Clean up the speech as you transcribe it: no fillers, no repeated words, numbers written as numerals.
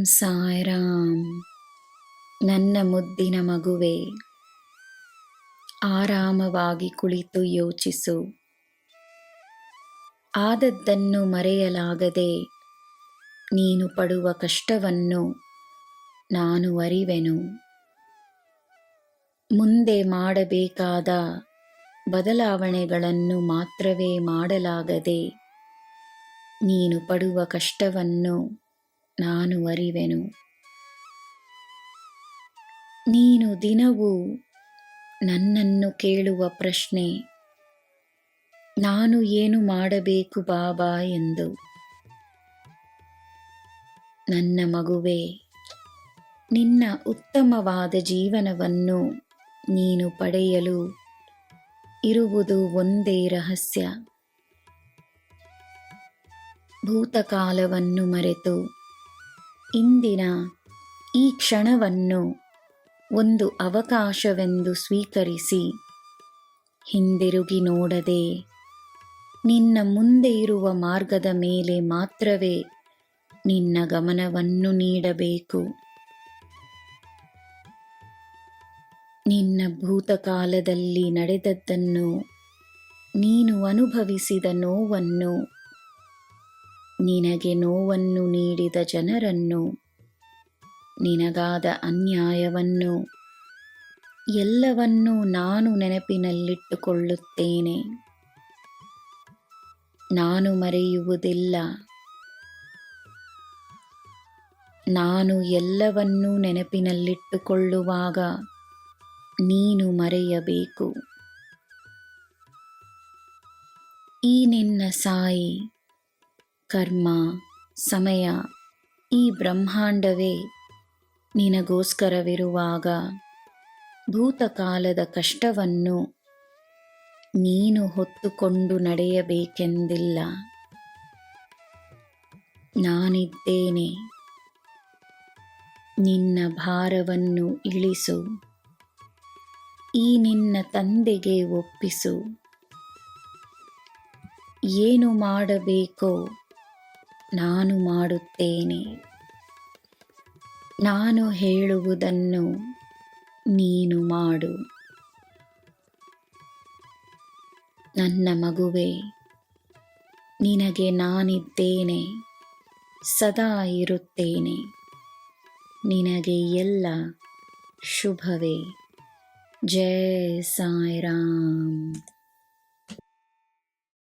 ಸಾಯಿರಾಮ್. ನನ್ನ ಮುದ್ದಿನ ಮಗುವೆ, ಆರಾಮವಾಗಿ ಕುಳಿತು ಯೋಚಿಸು. ಆದದ್ದನ್ನು ಮರೆಯಲಾಗದೆ ನೀನು ಪಡುವ ಕಷ್ಟವನ್ನು ನಾನು ಅರಿವೆನು. ಮುಂದೆ ಮಾಡಬೇಕಾದ ಬದಲಾವಣೆಗಳನ್ನು ಮಾತ್ರವೇ ಮಾಡಲಾಗದೆ ನೀನು ಪಡುವ ಕಷ್ಟವನ್ನು ನಾನು ಅರಿವೆನು. ನೀನು ದಿನವೂ ನನ್ನನ್ನು ಕೇಳುವ ಪ್ರಶ್ನೆ, ನಾನು ಏನು ಮಾಡಬೇಕು ಬಾಬಾ ಎಂದು. ನನ್ನ ಮಗುವೇ, ನಿನ್ನ ಉತ್ತಮವಾದ ಜೀವನವನ್ನು ನೀನು ಪಡೆಯಲು ಇರುವುದು ಒಂದೇ ರಹಸ್ಯ. ಭೂತಕಾಲವನ್ನು ಮರೆತು ಇಂದಿನ ಈ ಕ್ಷಣವನ್ನು ಒಂದು ಅವಕಾಶವೆಂದು ಸ್ವೀಕರಿಸಿ ಹಿಂದಿರುಗಿ ನೋಡದೆ ನಿನ್ನ ಮುಂದೆ ಇರುವ ಮಾರ್ಗದ ಮೇಲೆ ಮಾತ್ರವೇ ನಿನ್ನ ಗಮನವನ್ನು ನೀಡಬೇಕು. ನಿನ್ನ ಭೂತಕಾಲದಲ್ಲಿ ನಡೆದದ್ದನ್ನು, ನೀನು ಅನುಭವಿಸಿದ ನೋವನ್ನು, ನಿನಗೆ ನೋವನ್ನು ನೀಡಿದ ಜನರನ್ನು, ನಿನಗಾದ ಅನ್ಯಾಯವನ್ನು ಎಲ್ಲವನ್ನೂ ನಾನು ನೆನಪಿನಲ್ಲಿಟ್ಟುಕೊಳ್ಳುತ್ತೇನೆ. ನಾನು ಮರೆಯುವುದಿಲ್ಲ. ನಾನು ಎಲ್ಲವನ್ನೂ ನೆನಪಿನಲ್ಲಿಟ್ಟುಕೊಳ್ಳುವಾಗ ನೀನು ಮರೆಯಬೇಕು. ಈ ನಿನ್ನ ಸಾಯಿ, ಕರ್ಮ, ಸಮಯ, ಈ ಬ್ರಹ್ಮಾಂಡವೇ ನಿನಗೋಸ್ಕರವಿರುವಾಗ ಭೂತಕಾಲದ ಕಷ್ಟವನ್ನು ನೀನು ಹೊತ್ತುಕೊಂಡು ನಡೆಯಬೇಕೆಂದಿಲ್ಲ. ನಾನಿದ್ದೇನೆ. ನಿನ್ನ ಭಾರವನ್ನು ಇಳಿಸು. ಈ ನಿನ್ನ ತಂದೆಗೆ ಒಪ್ಪಿಸು. ಏನು ಮಾಡಬೇಕೋ ನಾನು ಮಾಡುತ್ತೇನೆ. ನಾನು ಹೇಳುವುದನ್ನು ನೀನು ಮಾಡು. ನನ್ನ ಮಗುವೇ, ನಿನಗೆ ನಾನಿದ್ದೇನೆ, ಸದಾ ಇರುತ್ತೇನೆ. ನಿನಗೆ ಎಲ್ಲ ಶುಭವೇ. ಜೈ ಸಾಯಿರಾಮ್.